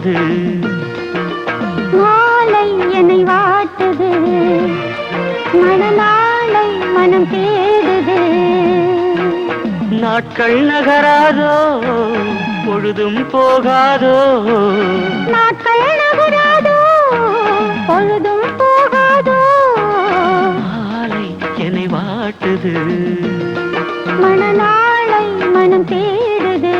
வாட்டுது, மாலை என்னை வாட்டுது, மணநாளை மனம் தேடுது. நாட்கள் நகராதோ பொழுதும் போகாதோ, நாட்கள் நகராதோ பொழுதும் போகாதோ. மாலை என்னை வாட்டுது, மணநாளை மனம் தேடுது.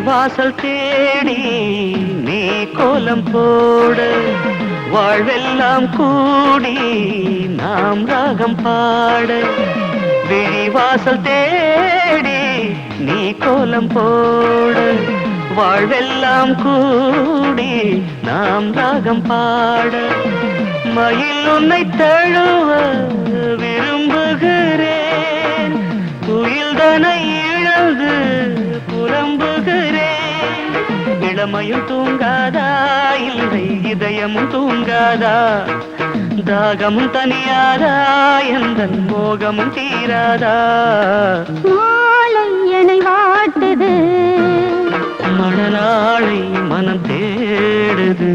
வாசல் தேடி நீ கோலம் போட, வாழ்வெல்லாம் கூடி நாம் ராகம் பாட. விழிவாசல் தேடி நீ கோலம் போட, வாழ்வெல்லாம் கூடி நாம் ராகம் பாட. மயில் உன்னை தழுவ விரும்புகிறேன், குயில் தனை இழந்து புலம்புகிறேன். இளமையும் தூங்காதா, இல்லை இதயமும் தூங்காதா, தாகமும் தனியாதா, எந்த மோகமும் தீராதா. மாலை என்னை வாட்டுது, மணநாளை மனம் தேடுது.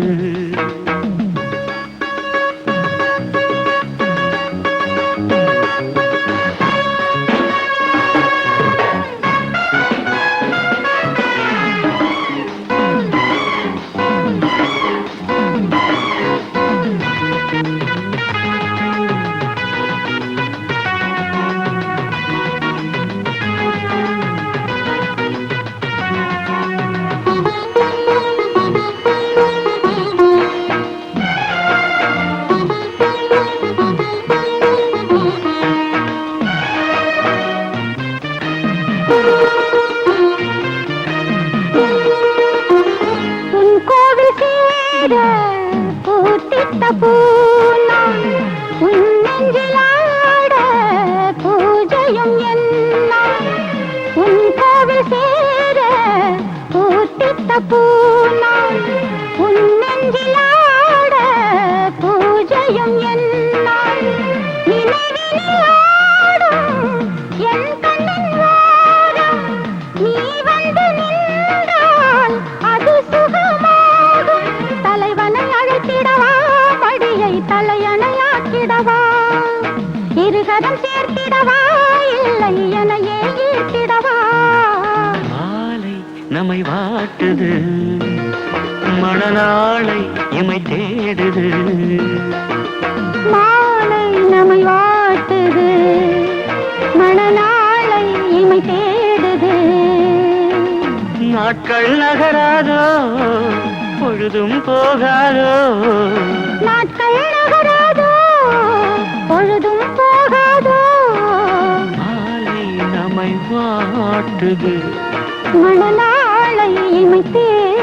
உன் கோவில் சேர பூத்திட்ட பூநாள், உன் நெஞ்சிலாட பூஜையும் என்னாள். உன் கோவில் சேர பூத்திட்ட பூநாள், உன் நெஞ்சிலாட பூஜையும் என்னாள். நினைவிலாடும் என் கண்ணின் வாரம், நீ வந்து நின்றால் அது சுகமாகும். தலைவனை அழைத்திடவா, படியை தலையணையாக்கிடவா, இருகரம் சேர்த்திடவா, இல்லை எனையே ஈர்த்திடவா. மாலை நம்மை வாட்டுது, மணநாளை இமை தேடுது. மாலை நம்மை வாட்டுது, மணநாளை இமை தேடுது. நாட்கள் நகராதோ பொழுதும் போகாதோ, நாட்கள் நகராதோ பொழுதும் போகாதோ. மாலை நம்மை வாட்டுது, மணநாளை இமை தேடுது.